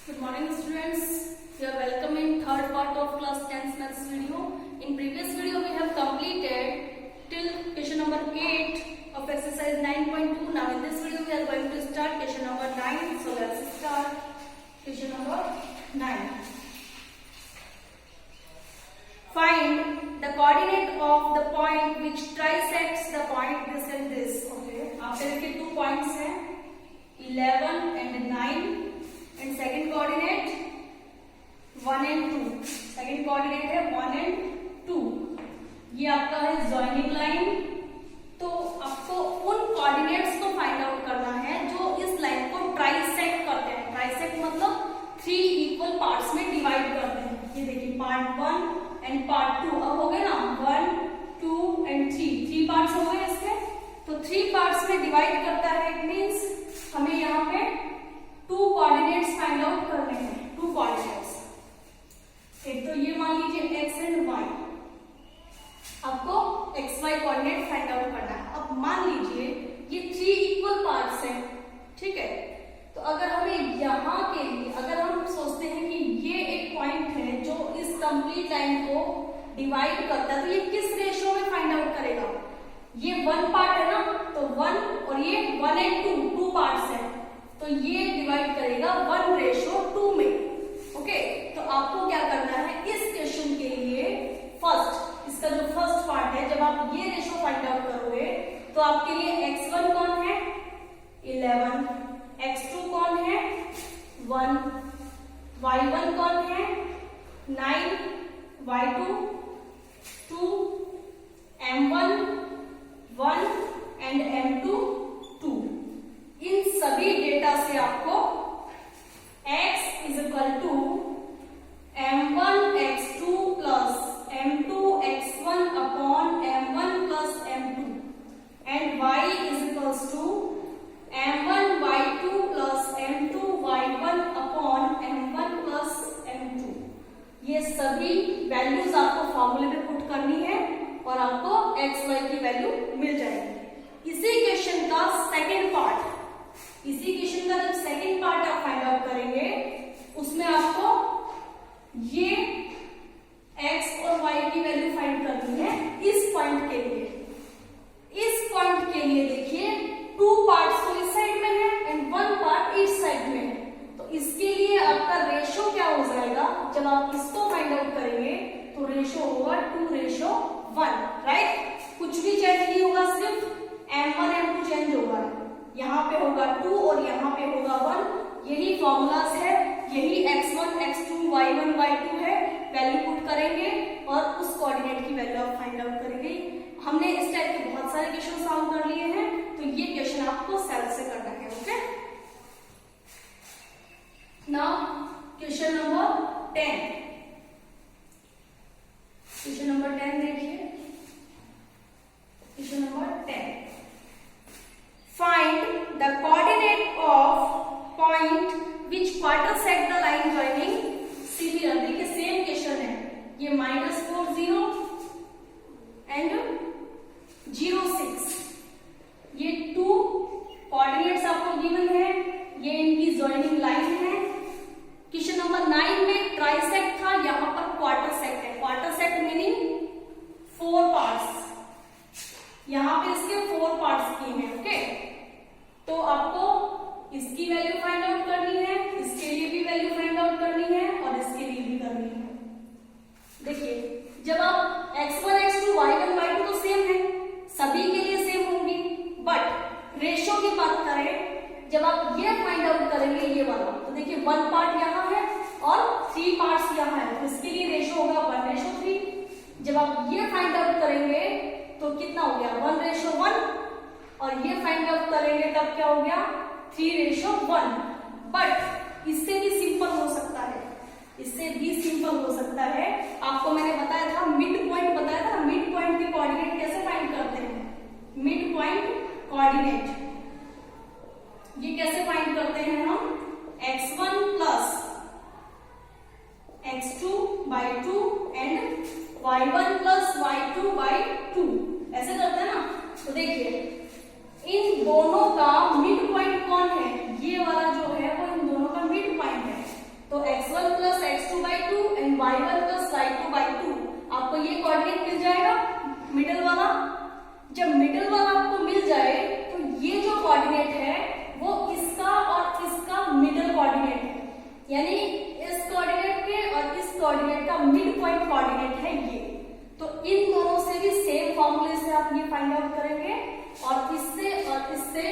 Good morning students. You are welcome in third part of class 10th maths video. In previous video we have completed till question number 8 of exercise 9.2. Now in this video we are going to start question number 9. So let's start question number 9. Find the coordinate of the point which trisects the point this and this. Okay. आपके देखिए 2 points हैं 11 and 9. And second coordinate 1 and 2. Second coordinate है 1 and 2. ये आपका है joining line. तो आपको उन कोऑर्डिनेट्स को फाइंड आउट करना है जो इस लाइन को ट्राइसेक्ट करते हैं. ट्राइसेक्ट मतलब 3 इक्वल पार्ट्स में डिवाइड करते हैं. ये देखिए पार्ट 1 एंड पार्ट 2 अब हो गए ना 1, 2 एंड 3 पार्ट्स हो गए इसके. तो 3 पार्ट्स में डिवाइड करता है. इट मीन्स हमें यहाँ पे 2 कोऑर्डिनेट्स फाइंड आउट करने हैं. 2 कोऑर्डिनेट्स. एक तो ये मान लीजिए x एंड y. आपको xy कोऑर्डिनेट फाइंड आउट करना है. अब मान लीजिए ये 3 इक्वल पार्ट्स हैं. ठीक है. तो अगर हमें यहाँ के लिए अगर हम सोचते हैं कि ये एक पॉइंट है जो इस कंप्लीट लाइन को डिवाइड करता है तो ये किस रेशियो में फाइंड आउट करेगा. ये 1 पार्ट है ना तो 1 और ये 1 एंड 2 पार्ट्स है तो ये डिवाइड करेगा 1:2 में. ओके. तो आपको क्या करना है इस क्वेश्चन के लिए फर्स्ट इसका जो फर्स्ट पार्ट है जब आप ये रेशियो फाइंड आउट करोगे तो आपके लिए x1 कौन है 11, x2 कौन है 1, y1 कौन है 9, y2 2, m1 1 एंड m2 2. इन सभी डेटा से आपको x is equal to m1 x2 plus m2 x1 upon m1 plus m2 and y is equal to m1 y2 plus m2 y1 upon m1 plus m2. ये सभी values आपको फॉर्मूले में put करनी है और आपको x y की वैल्यू मिल जाएगी. इसी क्वेश्चन का सेकेंड पार्ट इसी क्वेश्चन का जब सेकंड पार्ट आप फाइंड आउट करेंगे उसमें आपको ये x और y की वैल्यू फाइंड करनी है इस पॉइंट के लिए. इस पॉइंट के लिए देखिए 2 पार्ट्स तो इस साइड में है एंड 1 पार्ट इस साइड में है. तो इसके लिए आपका रेशो क्या हो जाएगा जब आप इसको फाइंड आउट करेंगे तो रेशो होगा 2:1. राइट. कुछ भी चेंज नहीं होगा सिर्फ m1 m2 चेंज होगा. यहाँ पे होगा 2 और यहाँ पे होगा 1. यही फॉर्मूलास है. यही x1 x2 y1 y2 है. वैल्यू पुट करेंगे और उस कोऑर्डिनेट की वैल्यू आप फाइंड आउट करेंगे. हमने इस टाइप के बहुत सारे क्वेश्चन सॉल्व कर लिए हैं तो ये क्वेश्चन आपको सेल्फ से करना है. Okay. Now question number 10. Question number 10 देखिए. Question number 10. Find the coordinate of point which quartersect the line joining similar. देखिए सेम क्वेश्चन है. ये -4 0 एंड 0 6. ये 2 कोऑर्डिनेट्स आपको गिवन है. ये इनकी जॉइनिंग लाइन है. क्वेश्चन नंबर 9 में ट्राइसेक्ट था. यहाँ पर क्वार्टरसेक्ट है. क्वार्टरसेक्ट मीनिंग 4 पार्ट्स. यहाँ पे इसके 4 पार्ट्स किए हैं. ओके. तो आपको इसकी वैल्यू फाइंड आउट करनी है. इसके लिए भी वैल्यू फाइंड आउट करनी है और इसके लिए भी करनी है. देखिए जब आप x1 x2 y1 y2 तो सेम है. सभी के लिए सेम होंगी. बट रेशो की बात करें जब आप ये फाइंड आउट करेंगे ये वाला तो देखिए 1 पार्ट यहाँ है और 3 पार्ट्स यहाँ है तो इसके लिए रेशो होगा 1:3. जब आप ये फाइंड आउट करेंगे तो कितना हो गया 1:1 और ये फाइंड आउट करेंगे तब क्या हो गया 3:1. बट इससे भी सिंपल हो सकता है. इससे भी सिंपल हो सकता है. आपको मैंने बताया था मिड पॉइंट बताया था. मिड पॉइंट के कोऑर्डिनेट कैसे फाइंड करते हैं. मिड पॉइंट कोऑर्डिनेट ये कैसे फाइंड करते हैं हम x1 plus x2/2 and y1 plus y2/2 ऐसे करते हैं ना. तो देखिए इन दोनों का मिड पॉइंट कौन है. ये वाला जो है वो इन दोनों का मिड पॉइंट है. मिड पॉइंट कोऑर्डिनेट है ये। तो इन दोनों से भी सेम फॉर्मूले से आप ये फाइंड आउट करेंगे और इससे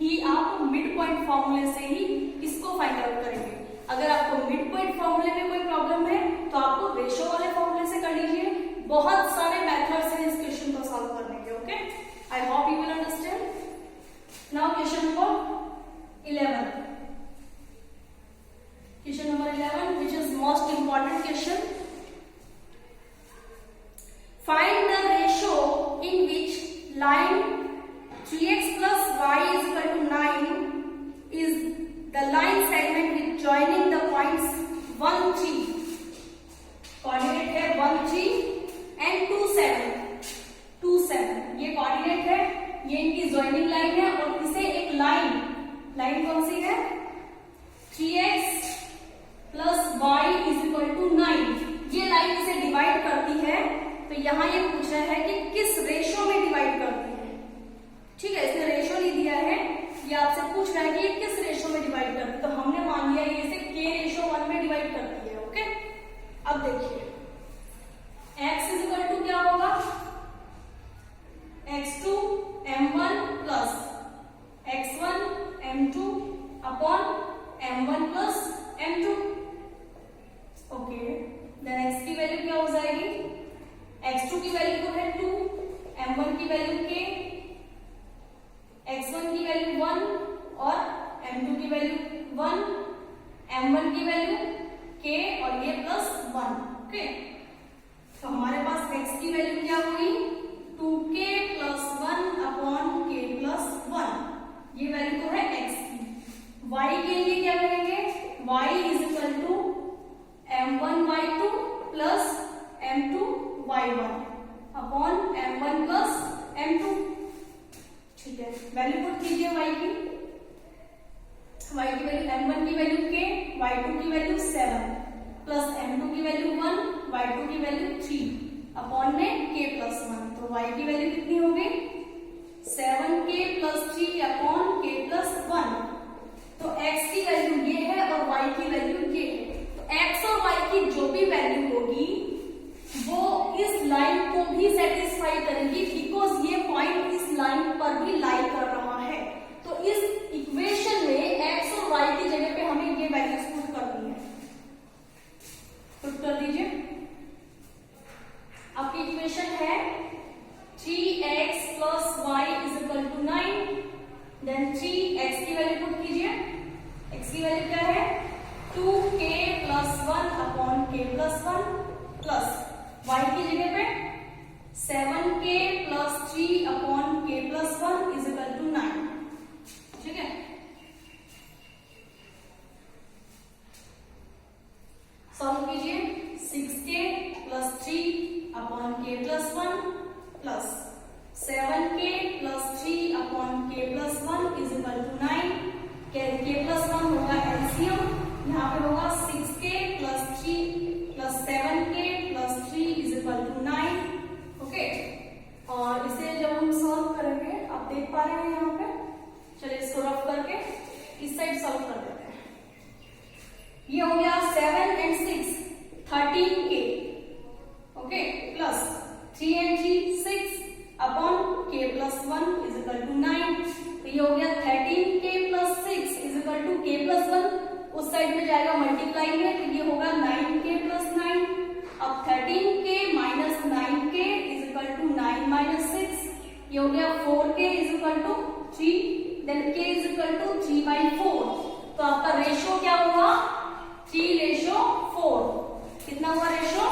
ही आप मिड पॉइंट फॉर्मूले से ही इसको फाइंड आउट करेंगे। अगर आपको मिड पॉइंट फॉर्मूले में कोई प्रॉब्लम है तो आपको रेशो वाले फॉर्मूले से कर लीजिए। बहुत सारे मेथड्स हैं इस क्वेश्चन को सॉल्व करने के। Okay, I hope you will understand. Now question number 11, question number 11 which is most important question. Find the ratio in which line 3x plus y is equal to 9 is the line segment with joining the points 1, 3. Coordinate है 1, 3 and 2, 7. 2, 7 ये coordinate है, ये इनकी joining line है और इसे एक line कौन सी है 3x plus y is equal to 9, ये लाइन इसे डिवाइड करती है। तो यहाँ ये पूछ रहा है कि किस रेशो में डिवाइड करती है। ठीक है, इसने रेशो नहीं दिया है, ये आपसे पूछ रहा है कि ये किस रेशो में डिवाइड करती है। तो हमने मान लिया ये इसे k/1 में डिवाइड करती है। ओके, अब देखिए x इज इक्वल टू क्या होगा x2 m1 plus x1 m2 upon m1 plus m2। Okay, then x की वैल्यू क्या हो जाएगी, x2 की वैल्यू तो है 2, m1 की वैल्यू k, x1 की वैल्यू 1 और m2 की वैल्यू 1, m1 की वैल्यू k और ये प्लस 1। ओके, तो हमारे पास x की वैल्यू क्या हुई 2k plus 1 upon k plus 1, ये वैल्यू तो है x की। y के लिए क्या करेंगे, y is equal to m1 y2 plus m2 y1 upon m1 plus m2। ठीक है, वैल्यू पुट कीजिए y की वैल्यू m1 की वैल्यू k, y2 की वैल्यू 7 प्लस m2 की वैल्यू 1, y2 की वैल्यू 3 अपॉन में k प्लस 1। तो y की वैल्यू कितनी होगी 7k plus 3 upon k plus 1। तो x की वैल्यू ये है और y की वैल्यू ये है। तो x और y की जो भी वैल्यू होगी वो इस लाइन को भी सेटिस्फाई करेगी, बिकॉज ये पॉइंट इस लाइन पर भी लाई कर रहा है। तो इस इक्वेशन में x और y की जगह पे हमें ये वैल्यूज पुट करनी है। पुट कर दीजिए, आपकी इक्वेशन है 3x plus y is equal to 9, then 3x की वैल्यू पुट कीजिए, x की वैल्यू क्या है 2k plus 1 upon k plus 1 plus y की जगह पे 7k plus 3 upon k plus 1 is equal to 9। ठीक है, सॉल्व कीजिए 6k plus 3 upon k plus 1 plus 7k plus 3 upon k plus 1 is equal to 9। k plus 1 होगा LCM, यहाँ पे होगा 6k plus 3 plus 7k plus 3 is equal to 9। Okay, और इसे जब हम सॉल्व करेंगे आप देख पा रहे हैं यहाँ पे, चलिए इसको रफ करके इस साइड सॉल्व कर देते हैं। ये हो गया 7 and 6 13k, okay, plus 3 and 3 6 upon k plus 1 is equal to 9। तो ये हो गया 13k plus 6 is equal to k plus 1, उस साइड में जाएगा मल्टीप्लाई में, तो ये होगा 9k प्लस 9। अब 13k minus 9k is equal to 9 minus 6, ये हो गया 4k is equal to 3, then k is equal to 3/4। तो आपका रेशो क्या हुआ 3:4। कितना हुआ रेशो,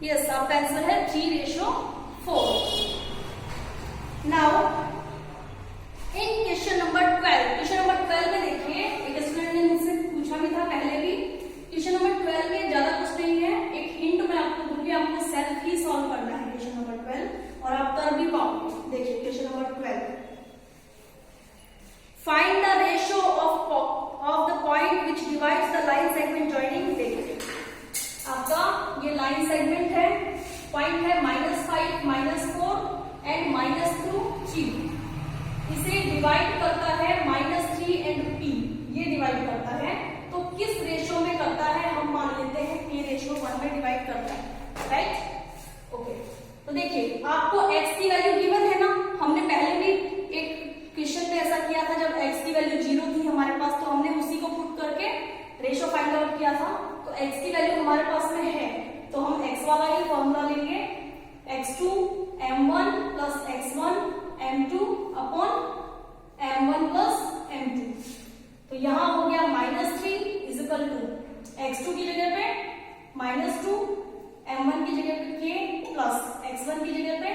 यस, आपका आंसर है 3:4। नाउ इन क्वेश्चन नंबर 12 में देखिए, एक स्टूडेंट ने मुझसे पूछा भी था पहले भी। क्वेश्चन नंबर 12 में ज्यादा कुछ नहीं है, एक हिंट मैं आपको दूंगी, आपको सेल्फ ही सॉल्व करना है क्वेश्चन नंबर 12 और आप कर भी पाओगे। देखिए question number 12, find the ratio of the point which divides the line segment joining. देखिए आपका ये लाइन सेगमेंट है, पॉइंट है -5 -4 एंड -2 3, इसे डिवाइड करता है -3 एंड p, ये डिवाइड करता है। तो किस रेशो में करता है, हम मान लेते हैं k हमारे पास में है तो हम x वाला ही फॉर्मूला लेंगे, x2 m1 plus x1 m2 upon m1 plus m2। तो यहां हो गया -3 इज इक्वल टू x2 की जगह पे -2, m1 की जगह पे k प्लस x1 की जगह पे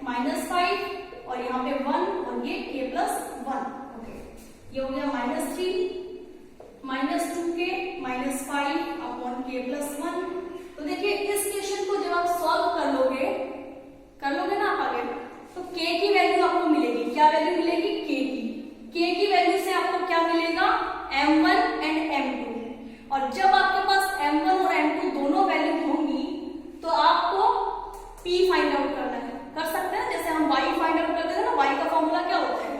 -5 और यहाँ पे 1 और ये k प्लस 1। ओके, ये हो गया -3 -2k -5 अपॉन k प्लस 1। तो देखिए इस क्वेश्चन को जब आप सॉल्व कर लोगे ना आप आगे, तो k की वैल्यू आपको मिलेगी। क्या वैल्यू मिलेगी? k की वैल्यू से आपको क्या मिलेगा? m1 and m2। और जब आपके पास m1 और m2 दोनों वैल्यू होंगी तो आपको p फाइंड आउट करना है। कर सकते हैं, जैसे हम y फाइंड आउट करते हैं ना, y का फॉर्मूला क्या होता है?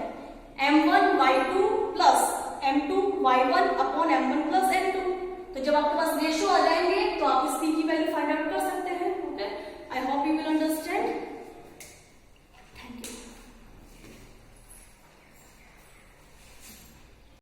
m1 y2 plus m2 y1 upon m1 plus m2। तो जब आपके पास